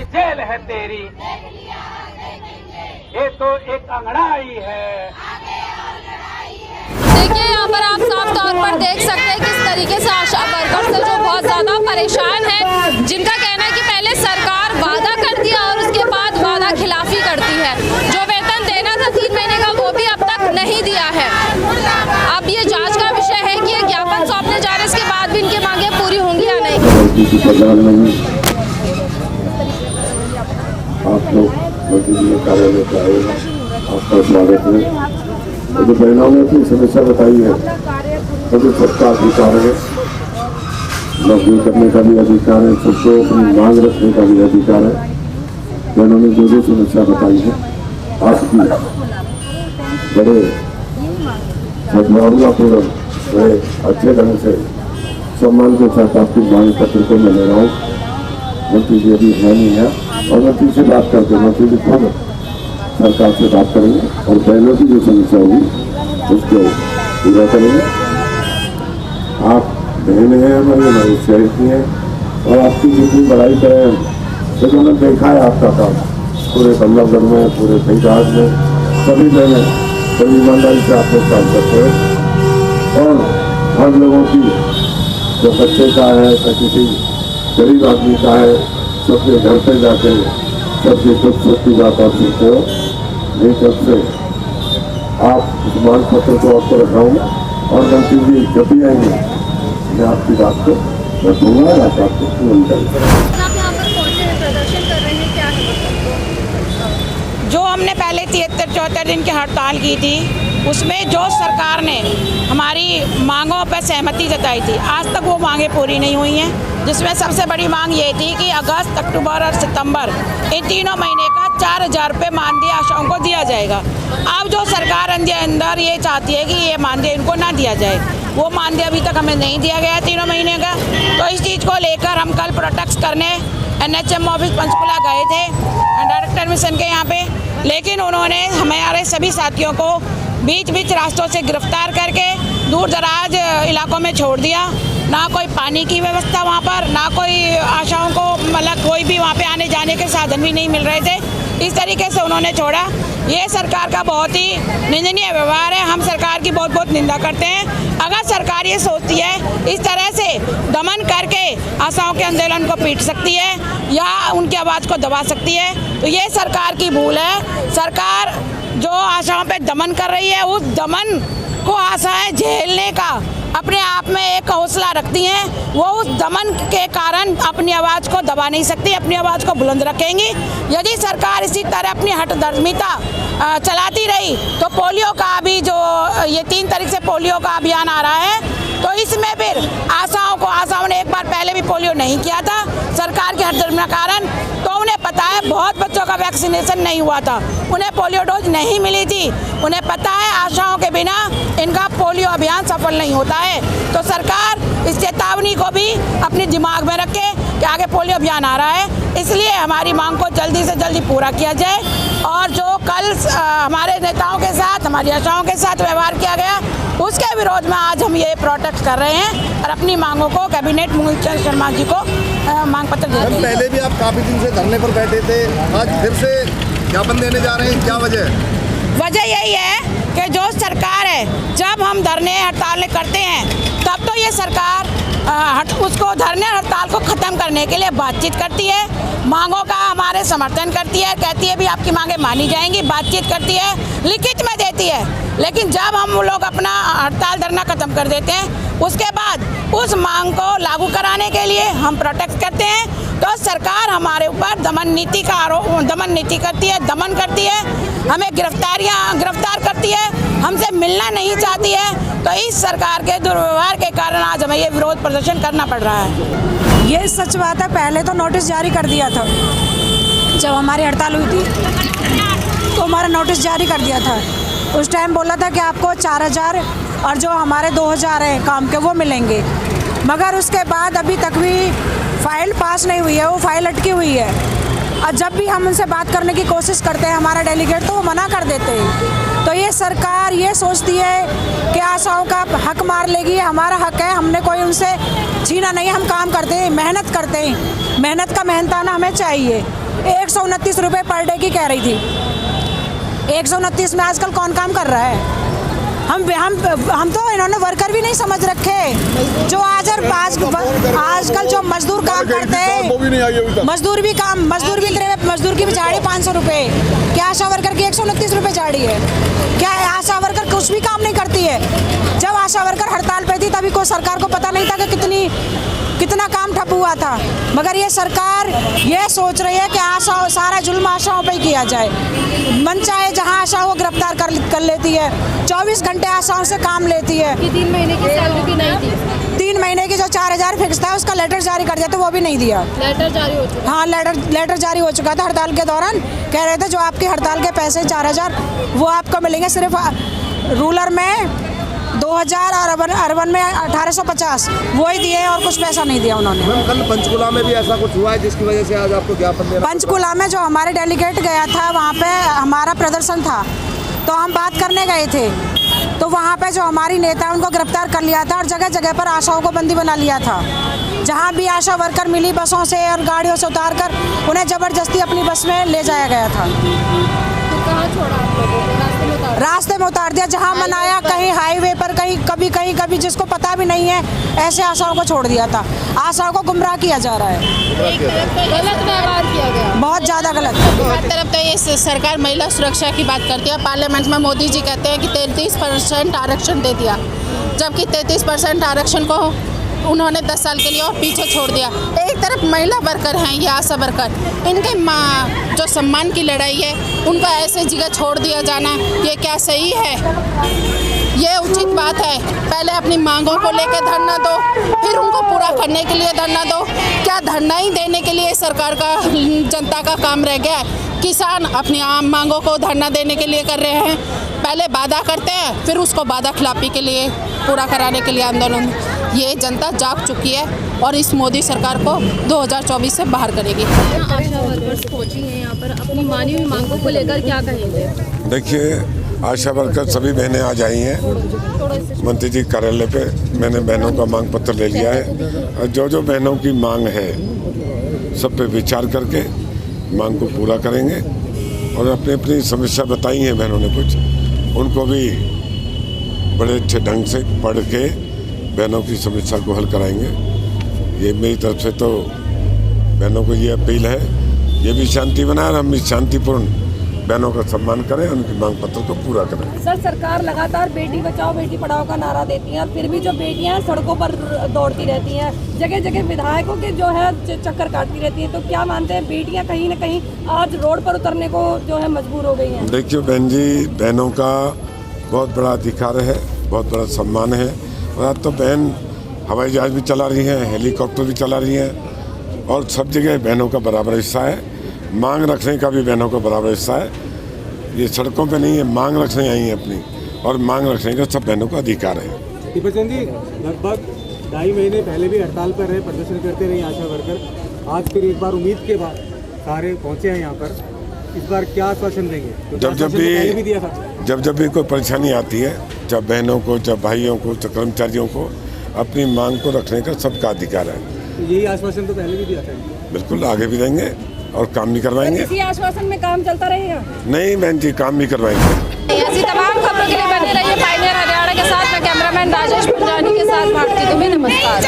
Jail है तेरी, ये तो एक अंगड़ाई है। देखिए यहाँ पर आप साफ तौर पर देख सकते हैं किस तरीके से आशा वर्कर्स जो बहुत ज़्यादा परेशान हैं, जिनका कहना है कि पहले सरकार वादा करती है और उसके बाद वादा खिलाफी करती है। जो वेतन देना था 3 महीने का वो भी अब तक नहीं दिया है। अब ये जांच का विषय है कि ये ज्ञापन सौंपने जा रहे हैं, इसके बाद भी इनकी मांगे पूरी होंगी या नहीं। आप लोग कार्यालय से आए हैं, आपका स्वागत है। तो बहनों ने अपनी समस्या बताई है, सभी सबका अधिकार है, नौकरी करने का भी अधिकार है, सबको अपनी मांग रखने का भी अधिकार है। बहनों ने जो भी समस्या बताई है आपकी बड़े सद्भावनापूर्वक बड़े अच्छे ढंग से सम्मान के साथ आपकी मांग पत्र को मैं ले रहा हूँ। मंत्री जी अभी है नहीं है और मंत्री से बात करके मंत्री जी खुद सरकार से बात करेंगे और बहनों की जो समस्या होगी उसको पूरा करेंगे। आप बहन हैं, हमारे शहर की हैं और आपकी जितनी बड़ाई करें तो हमने देखा है आपका काम पूरे बल्लभगढ़ में, पूरे फैजाज में, सभी बहनें बड़ी ईमानदारी से आप लोग काम करते हैं और हर लोगों की जो बच्चे का है, किसी गरीब आदमी का है, सबके घर पे जाके सबके दुख सुख की बात आप सुनते हो। नहीं तब से आप इस मांग पत्र को आपको रखाऊंगा और मंत्री जी जब भी आएंगे मैं आपकी बात को रखूंगा और आप आपको पूर्ण करेंगे। जो हमने पहले 73-74 दिन की हड़ताल की थी उसमें जो सरकार ने हमारी मांगों पर सहमति जताई थी, आज तक वो मांगे पूरी नहीं हुई हैं। जिसमें सबसे बड़ी मांग ये थी कि अगस्त, अक्टूबर और सितंबर इन तीनों महीने का 4000 रुपये मानदेय आशाओं को दिया जाएगा। अब जो सरकार अंदर ये चाहती है कि ये मानदेय इनको ना दिया जाए, वो मानदेय अभी तक हमें नहीं दिया गया है 3 महीने का। तो इस चीज़ को लेकर हम कल प्रोटेस्ट करने NHM ऑफिस पंचकुला गए थे डायरेक्टर मिशन के यहाँ पे, लेकिन उन्होंने हमारे सभी साथियों को बीच बीच रास्तों से गिरफ्तार करके दूर दराज इलाकों में छोड़ दिया। ना कोई पानी की व्यवस्था वहाँ पर, ना कोई आशाओं को मतलब कोई भी वहाँ पे आने जाने के साधन भी नहीं मिल रहे थे। इस तरीके से उन्होंने छोड़ा। ये सरकार का बहुत ही निंदनीय व्यवहार है। हम सरकार की बहुत बहुत निंदा करते हैं। अगर सरकार ये सोचती है इस तरह से दमन करके आशाओं के आंदोलन को पीट सकती है या उनकी आवाज़ को दबा सकती है, तो ये सरकार की भूल है। सरकार जो आशाओं पे दमन कर रही है, उस दमन को आशाएं झेलने का अपने आप में एक हौसला रखती हैं। वो उस दमन के कारण अपनी आवाज़ को दबा नहीं सकती, अपनी आवाज़ को बुलंद रखेंगी। यदि सरकार इसी तरह अपनी हठधर्मिता चलाती रही तो पोलियो का भी जो ये 3 तारीख से पोलियो का अभियान आ रहा है, तो इसमें फिर आशाओं ने एक बार पहले भी पोलियो नहीं किया था सरकार के हठधर्मिता कारण। तो उन्हें पता है बहुत बच्चों का वैक्सीनेशन नहीं हुआ था, उन्हें पोलियो डोज नहीं मिली थी। उन्हें पता है आशाओं के बिना इनका पोलियो अभियान सफल नहीं होता है। तो सरकार इस चेतावनी को भी अपने दिमाग में रखे कि आगे पोलियो अभियान आ रहा है, इसलिए हमारी मांग को जल्दी से जल्दी पूरा किया जाए। और जो कल हमारे नेताओं के साथ, हमारी आशाओं के साथ व्यवहार किया गया, उसके विरोध में आज हम ये प्रोटेस्ट कर रहे हैं और अपनी मांगों को कैबिनेट मूलचंद शर्मा जी को मांग पत्र दे रहे हैं। पहले भी आप काफ़ी दिन से धरने पर बैठे थे, आज फिर से ज्ञापन देने जा रहे हैं, क्या वजह यही है कि जो सरकार है, जब हम धरने हड़ताल करते हैं तब तो ये सरकार उसको धरने हड़ताल को ख़त्म करने के लिए बातचीत करती है, मांगों का हमारे समर्थन करती है, कहती है भी आपकी मांगें मानी जाएंगी, बातचीत करती है, लिखित में देती है। लेकिन जब हम लोग अपना हड़ताल धरना ख़त्म कर देते हैं, उसके बाद उस मांग को लागू कराने के लिए हम प्रोटेस्ट करते हैं, तो सरकार हमारे ऊपर दमन नीति करती है, दमन करती है, हमें गिरफ्तार करती है, हमसे मिलना नहीं चाहती है। तो इस सरकार के दुर्व्यवहार के कारण आज हमें ये विरोध प्रदर्शन करना पड़ रहा है। ये सच बात है, पहले तो नोटिस जारी कर दिया था, जब हमारी हड़ताल हुई थी तो हमारा नोटिस जारी कर दिया था। उस टाइम बोला था कि आपको 4000 और जो हमारे 2000 हैं काम के वो मिलेंगे, मगर उसके बाद अभी तक भी फाइल पास नहीं हुई है, वो फाइल अटकी हुई है। और जब भी हम उनसे बात करने की कोशिश करते हैं हमारा डेलीगेट, तो वो मना कर देते हैं। तो ये सरकार ये सोचती है कि आशाओं का हक मार लेगी, हमारा हक है, हमने कोई उनसे छीना नहीं, हम काम करते हैं, मेहनत करते हैं, मेहनत का मेहनताना हमें चाहिए। 129 रुपये पर डे की कह रही थी। 129 में आजकल कौन काम कर रहा है? हम तो इन्होंने वर्कर भी नहीं समझ रखे। जो आजकल जो मजदूर काम करते हैं, मजदूर की भी झाड़ी 500 रुपये। क्या आशा वर्कर की 129 रुपये झाड़ी है? क्या आशा वर्कर कुछ भी काम नहीं करती है? जब आशा वर्कर हड़ताल पे थी तभी कोई सरकार को पता नहीं था कि कितना काम ठप हुआ था। मगर ये सरकार ये सोच रही है कि सारा जुल्म आशाओं पे ही किया जाए। मन चाहे जहां आशाओं को गिरफ्तार कर लेती है, 24 घंटे आशाओं से काम लेती है। 3 महीने की सैलरी भी नहीं दी। 3 महीने की जो 4000 फिक्स था उसका लेटर जारी कर दिया तो वो भी नहीं दिया। लेटर जारी हो चुका? हाँ, लेटर जारी हो चुका था। हड़ताल के दौरान कह रहे थे जो आपकी हड़ताल के पैसे 4000 वो आपको मिलेंगे सिर्फ रूरल में 2000 और अर्बन में 1850 वही दिए और कुछ पैसा नहीं दिया उन्होंने। मैम, कल पंचकुला में भी ऐसा कुछ हुआ है जिसकी वजह से आज आपको ज्ञापन देना? पंचकुला में जो हमारे डेलीगेट गया था वहाँ पे हमारा प्रदर्शन था तो हम बात करने गए थे तो वहाँ पे जो हमारी नेता उनको गिरफ्तार कर लिया था और जगह जगह पर आशाओं को बंदी बना लिया था। जहाँ भी आशा वर्कर मिली बसों से और गाड़ियों से उतार कर उन्हें ज़बरदस्ती अपनी बस में ले जाया गया था। कहाँ छोड़ा आप लोगों को? रास्ते में उतार दिया। जहाँ मनाया कहीं हाईवे पर, कहीं जिसको पता भी नहीं है ऐसे आशाओं को छोड़ दिया था। आशाओं को गुमराह किया जा रहा है। गलत व्यवहार किया गया, बहुत ज़्यादा गलत। हर तरफ तो ये सरकार महिला सुरक्षा की बात करती है। पार्लियामेंट में मोदी जी कहते हैं कि 33% आरक्षण दे दिया, जबकि 33% आरक्षण को उन्होंने 10 साल के लिए और पीछे छोड़ दिया। एक तरफ महिला वर्कर हैं, ये आशा वर्कर, इनके जो सम्मान की लड़ाई है उनको ऐसे जगह छोड़ दिया जाना, ये क्या सही है? ये उचित बात है? पहले अपनी मांगों को लेकर धरना दो, फिर उनको पूरा करने के लिए धरना दो। क्या धरना ही देने के लिए सरकार का, जनता का काम रह गया है? किसान अपनी आम मांगों को धरना देने के लिए कर रहे हैं। पहले वादा करते हैं, फिर उसको वादा खिलाफी के लिए पूरा कराने के लिए आंदोलन। ये जनता जाग चुकी है और इस मोदी सरकार को 2024 से बाहर करेगी। आशा वर्कर्स पहुंची हैं यहाँ पर, अपनी मानी हुई मांगों को लेकर क्या कहेंगे? देखिए, आशा वर्कर सभी बहनें आज आई हैं मंत्री जी कार्यालय पे। मैंने बहनों का मांग पत्र ले लिया है और जो बहनों की मांग है सब पे विचार करके मांग को पूरा करेंगे। और अपनी अपनी समस्या बताई है बहनों ने कुछ, उनको भी बड़े अच्छे ढंग से पढ़ के बहनों की समस्या को हल कराएंगे। ये मेरी तरफ से तो बहनों को ये अपील है, ये भी शांति बनाए और हम भी शांतिपूर्ण बहनों का सम्मान करें, उनकी मांग पत्र को पूरा करें। सर, सरकार लगातार बेटी बचाओ बेटी पढ़ाओ का नारा देती है और फिर भी जो बेटियां सड़कों पर दौड़ती रहती हैं, जगह जगह विधायकों के जो है चक्कर काटती रहती हैं, तो क्या मानते हैं बेटियां कहीं न कहीं आज रोड पर उतरने को जो है मजबूर हो गई हैं? देखिए बहन जी, बहनों का बहुत बड़ा अधिकार है, बहुत बड़ा सम्मान है। और आज तो बहन हवाई जहाज भी चला रही हैं, हेलीकॉप्टर भी चला रही हैं और सब जगह बहनों का बराबर हिस्सा है। मांग रखने का भी बहनों का बराबर हिस्सा है। ये सड़कों पे नहीं है, मांग रखने आई है अपनी, और मांग रखने का सब बहनों का अधिकार है। दीपचंद जी, लगभग 2.5 महीने पहले भी हड़ताल पर रहे, प्रदर्शन करते रहे आशा वर्कर। आज फिर एक बार उम्मीद के बाद सारे पहुंचे हैं यहाँ पर। इस बार क्या आश्वासन देंगे? जब भी कोई परेशानी आती है, जब बहनों को, जब भाइयों को, जब कर्मचारियों को अपनी मांग को रखने का सबका अधिकार है। तो यही आश्वासन तो पहले भी दिया था। बिल्कुल, आगे भी देंगे और काम भी करवाएंगे। इसी आश्वासन में काम चलता रहेगा? नहीं बहन जी, काम भी करवाएंगे। ऐसी तमाम खबरों के लिए बने रहिए पायनियर हरियाणा के साथ। मैं कैमरामैन राजेश पुंजानी के साथ भारती दुबे। नमस्कार।